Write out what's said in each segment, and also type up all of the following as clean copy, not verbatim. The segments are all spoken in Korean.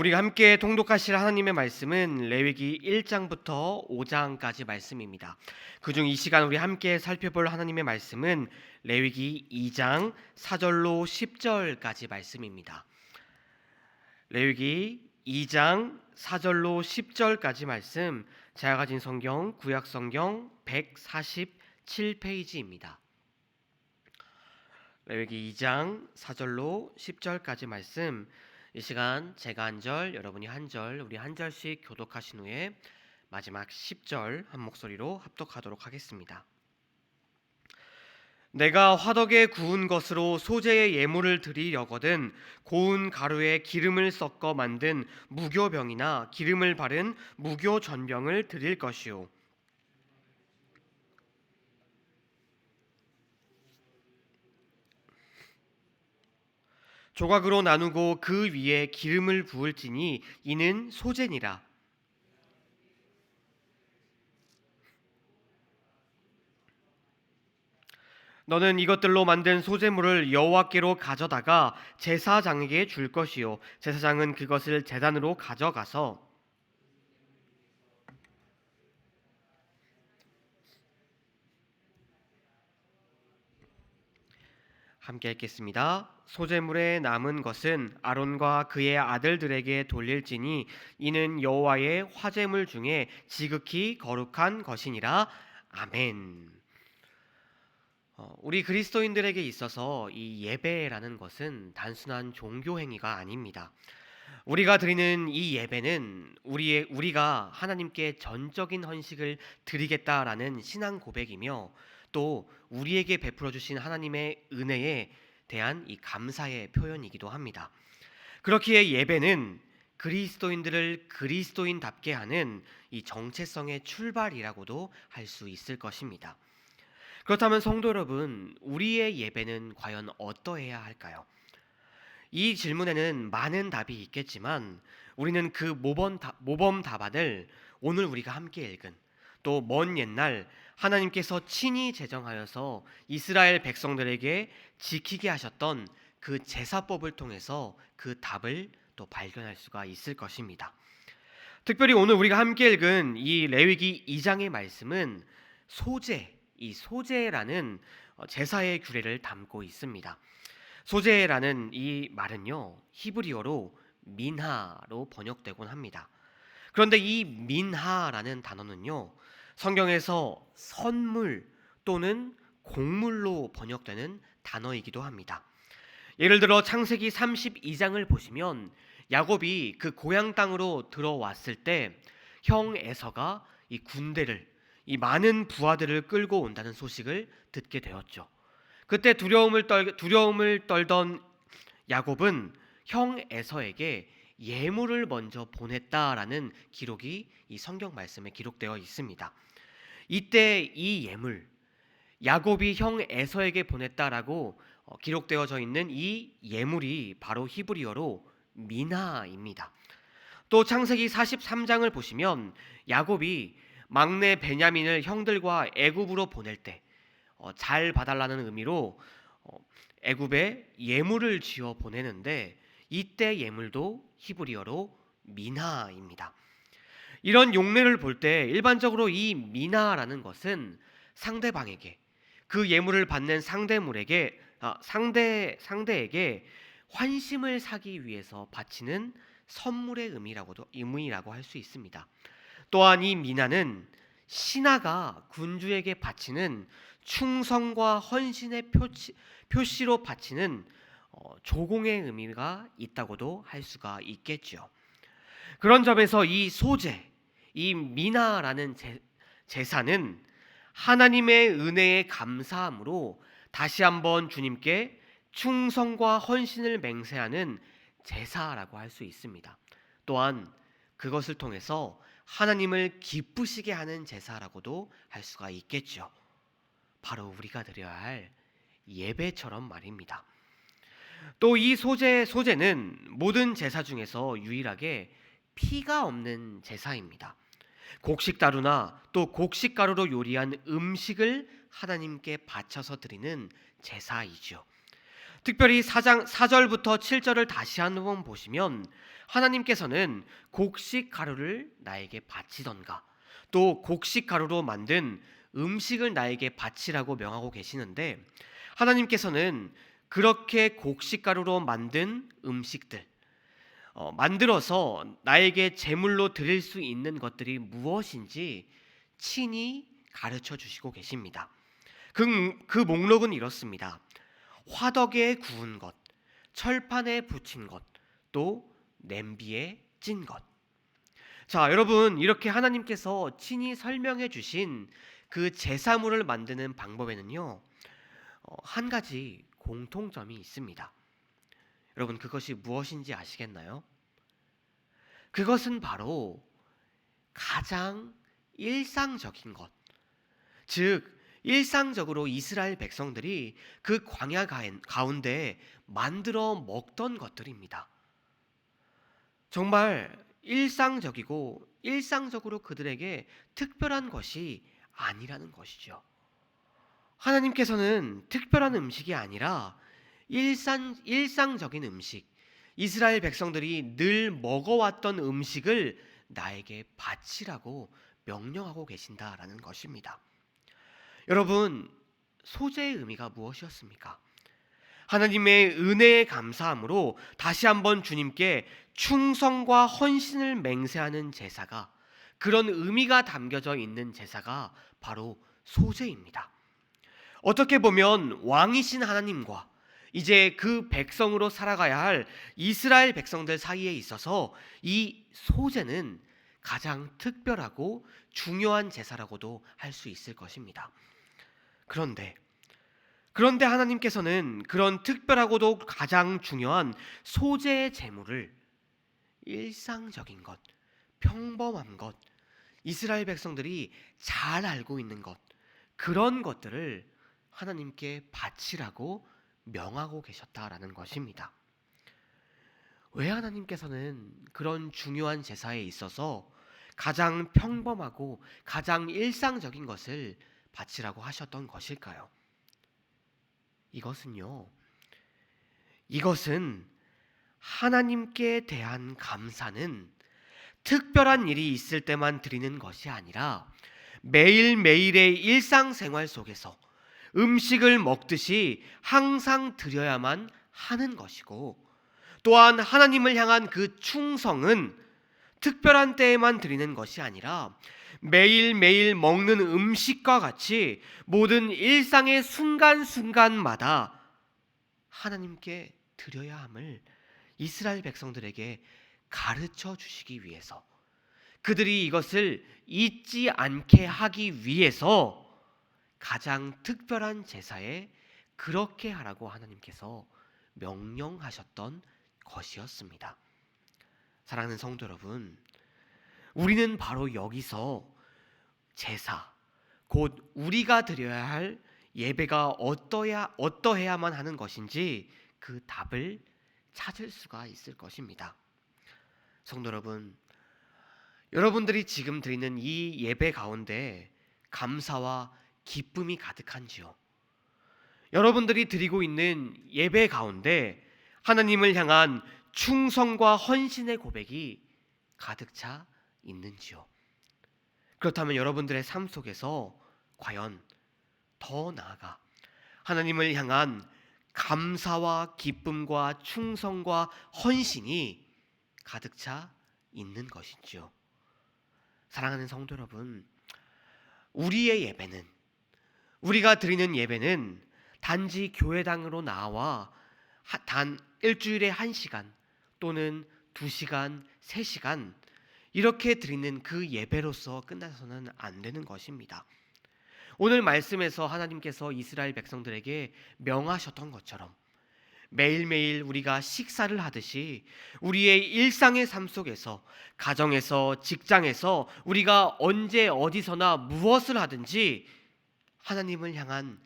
우리가 함께 통독하실 하나님의 말씀은 레위기 1장부터 5장까지 말씀입니다. 그중 이 시간 우리 함께 살펴볼 하나님의 말씀은 레위기 2장 4절로 10절까지 말씀입니다. 레위기 2장 4절로 10절까지 말씀, 제가 가진 성경 구약 성경 147페이지입니다. 레위기 2장 4절로 10절까지 말씀, 이 시간 제가 한 절, 여러분이 한 절, 우리 한 절씩 교독하신 후에 마지막 10절 한 목소리로 합독하도록 하겠습니다. 내가 화덕에 구운 것으로 소재의 예물을 드리려거든 고운 가루에 기름을 섞어 만든 무교병이나 기름을 바른 무교 전병을 드릴 것이요, 조각으로 나누고 그 위에 기름을 부을지니 이는 소재니라. 너는 이것들로 만든 소재물을 여호와께로 가져다가 제사장에게 줄 것이요, 제사장은 그것을 제단으로 가져가서 함께 읽겠습니다. 소재물에 남은 것은 아론과 그의 아들들에게 돌릴지니 이는 여호와의 화제물 중에 지극히 거룩한 것이니라. 아멘. 우리 그리스도인들에게 있어서 이 예배라는 것은 단순한 종교 행위가 아닙니다. 우리가 드리는 이 예배는 우리가 하나님께 전적인 헌식을 드리겠다라는 신앙 고백이며, 또 우리에게 베풀어 주신 하나님의 은혜에 대한 이 감사의 표현이기도 합니다. 그렇기에 예배는 그리스도인들을 그리스도인답게 하는 이 정체성의 출발이라고도 할 수 있을 것입니다. 그렇다면 성도 여러분, 우리의 예배는 과연 어떠해야 할까요? 이 질문에는 많은 답이 있겠지만 우리는 그 모범 답안을 오늘 우리가 함께 읽은, 또 먼 옛날 하나님께서 친히 제정하여서 이스라엘 백성들에게 지키게 하셨던 그 제사법을 통해서 그 답을 또 발견할 수가 있을 것입니다. 특별히 오늘 우리가 함께 읽은 이 레위기 2장의 말씀은 이 소재라는 제사의 규례를 담고 있습니다. 소재라는 이 말은요, 히브리어로 민하로 번역되곤 합니다. 그런데 이 민하라는 단어는요, 성경에서 선물 또는 곡물로 번역되는 단어이기도 합니다. 예를 들어 창세기 32장을 보시면 야곱이 그 고향 땅으로 들어왔을 때 형 에서가 이 많은 부하들을 끌고 온다는 소식을 듣게 되었죠. 그때 두려움을 떨던 야곱은 형 에서에게 예물을 먼저 보냈다라는 기록이 이 성경 말씀에 기록되어 있습니다. 이때 이 예물, 야곱이 형 에서에게 보냈다라고 기록되어져 있는 이 예물이 바로 히브리어로 미나입니다. 또 창세기 43장을 보시면 야곱이 막내 베냐민을 형들과 애굽으로 보낼 때 잘 봐달라는 의미로 애굽에 예물을 지어 보내는데, 이때 예물도 히브리어로 미나입니다. 이런 용례를 볼 때 일반적으로 이 미나라는 것은 상대방에게, 그 예물을 받는 상대에게 환심을 사기 위해서 바치는 선물의 의미라고 할 수 있습니다. 또한 이 미나는 신하가 군주에게 바치는 충성과 헌신의 표시로 바치는 조공의 의미가 있다고도 할 수가 있겠죠. 그런 점에서 이 미나라는 제사는 하나님의 은혜에 감사함으로 다시 한번 주님께 충성과 헌신을 맹세하는 제사라고 할 수 있습니다. 또한 그것을 통해서 하나님을 기쁘시게 하는 제사라고도 할 수가 있겠죠. 바로 우리가 드려야 할 예배처럼 말입니다. 또 이 소제는 모든 제사 중에서 유일하게 피가 없는 제사입니다. 곡식다루나 또 곡식가루로 요리한 음식을 하나님께 바쳐서 드리는 제사이죠. 특별히 4절부터 7절을 다시 한번 보시면 하나님께서는 곡식 가루를 나에게 바치던가 또 곡식 가루로 만든 음식을 나에게 바치라고 명하고 계시는데, 하나님께서는 그렇게 곡식 가루로 만든 음식들 만들어서 나에게 제물로 드릴 수 있는 것들이 무엇인지 친히 가르쳐 주시고 계십니다. 그 목록은 이렇습니다. 화덕에 구운 것, 철판에 붙인 것, 또 냄비에 찐 것. 자, 여러분, 이렇게 하나님께서 친히 설명해 주신 그 제사물을 만드는 방법에는요, 한 가지 공통점이 있습니다. 여러분, 그것이 무엇인지 아시겠나요? 그것은 바로 가장 일상적인 것, 즉 일상적으로 이스라엘 백성들이 그 광야 가운데 만들어 먹던 것들입니다. 정말 일상적이고 일상적으로 그들에게 특별한 것이 아니라는 것이죠. 하나님께서는 특별한 음식이 아니라 일상적인 음식, 이스라엘 백성들이 늘 먹어왔던 음식을 나에게 바치라고 명령하고 계신다라는 것입니다. 여러분, 소제의 의미가 무엇이었습니까? 하나님의 은혜에 감사함으로 다시 한번 주님께 충성과 헌신을 맹세하는 제사가, 그런 의미가 담겨져 있는 제사가 바로 소제입니다. 어떻게 보면 왕이신 하나님과 이제 그 백성으로 살아가야 할 이스라엘 백성들 사이에 있어서 이 소제는 가장 특별하고 중요한 제사라고도 할 수 있을 것입니다. 그런데 하나님께서는 그런 특별하고도 가장 중요한 소제의 제물을 일상적인 것, 평범한 것, 이스라엘 백성들이 잘 알고 있는 것, 그런 것들을 하나님께 바치라고 명하고 계셨다라는 것입니다. 왜 하나님께서는 그런 중요한 제사에 있어서 가장 평범하고 가장 일상적인 것을 바치라고 하셨던 것일까요? 이것은 하나님께 대한 감사는 특별한 일이 있을 때만 드리는 것이 아니라 매일매일의 일상생활 속에서 음식을 먹듯이 항상 드려야만 하는 것이고, 또한 하나님을 향한 그 충성은 특별한 때에만 드리는 것이 아니라 매일매일 먹는 음식과 같이 모든 일상의 순간순간마다 하나님께 드려야 함을 이스라엘 백성들에게 가르쳐 주시기 위해서, 그들이 이것을 잊지 않게 하기 위해서 가장 특별한 제사에 그렇게 하라고 하나님께서 명령하셨던 것이었습니다. 사랑하는 성도 여러분, 우리는 바로 여기서 제사, 곧 우리가 드려야 할 예배가 어떠해야만 하는 것인지 그 답을 찾을 수가 있을 것입니다. 성도 여러분, 여러분들이 지금 드리는 이 예배 가운데 감사와 기쁨이 가득한지요? 여러분들이 드리고 있는 예배 가운데 하나님을 향한 충성과 헌신의 고백이 가득 차 있는지요? 그렇다면 여러분들의 삶 속에서 과연 더 나아가 하나님을 향한 감사와 기쁨과 충성과 헌신이 가득 차 있는 것인지요? 사랑하는 성도 여러분, 우리가 드리는 예배는 단지 교회당으로 나와 단 일주일에 1시간 또는 2시간, 3시간 이렇게 드리는 그 예배로서 끝나서는 안 되는 것입니다. 오늘 말씀에서 하나님께서 이스라엘 백성들에게 명하셨던 것처럼 매일매일 우리가 식사를 하듯이 우리의 일상의 삶 속에서, 가정에서, 직장에서 우리가 언제 어디서나 무엇을 하든지 하나님을 향한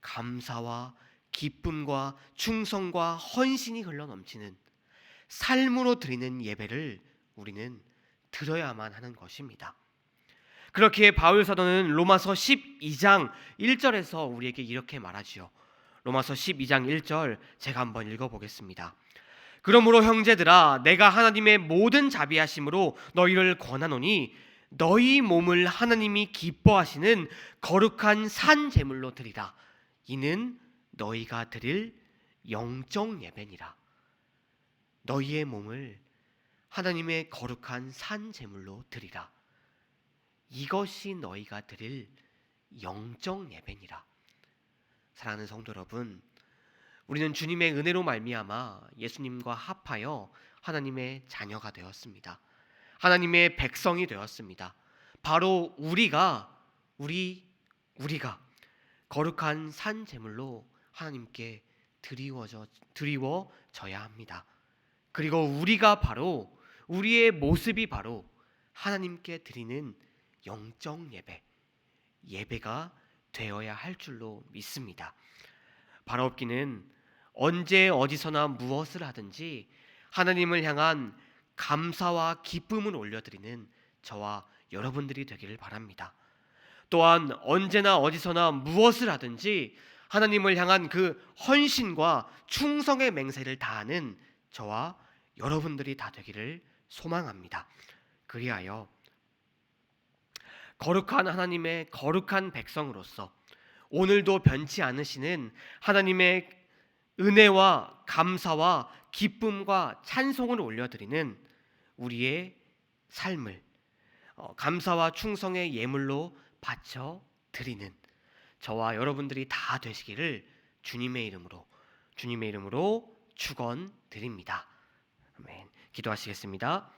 감사와 기쁨과 충성과 헌신이 흘러넘치는 삶으로 드리는 예배를 우리는 드려야만 하는 것입니다. 그렇기에 바울 사도는 로마서 12장 1절에서 우리에게 이렇게 말하지요. 로마서 12장 1절 제가 한번 읽어보겠습니다. 그러므로 형제들아, 내가 하나님의 모든 자비하심으로 너희를 권하노니 너희 몸을 하나님이 기뻐하시는 거룩한 산 제물로 드리라. 이는 너희가 드릴 영적 예배니라. 너희의 몸을 하나님의 거룩한 산 제물로 드리라. 이것이 너희가 드릴 영적 예배니라. 사랑하는 성도 여러분, 우리는 주님의 은혜로 말미암아 예수님과 합하여 하나님의 자녀가 되었습니다. 하나님의 백성이 되었습니다. 바로 우리가 거룩한 산 제물로 하나님께 드리워져야 합니다. 그리고 우리의 모습이 바로 하나님께 드리는 영적 예배가 되어야 할 줄로 믿습니다. 바라옵기는 언제 어디서나 무엇을 하든지 하나님을 향한 감사와 기쁨을 올려드리는 저와 여러분들이 되기를 바랍니다. 또한 언제나 어디서나 무엇을 하든지 하나님을 향한 그 헌신과 충성의 맹세를 다하는 저와 여러분들이 다 되기를 소망합니다. 그리하여 거룩한 하나님의 거룩한 백성으로서 오늘도 변치 않으시는 하나님의 은혜와 감사와 기쁨과 찬송을 올려드리는 우리의 삶을 감사와 충성의 예물로 바쳐 드리는 저와 여러분들이 다 되시기를 주님의 이름으로 축원드립니다. 아멘. 기도하시겠습니다.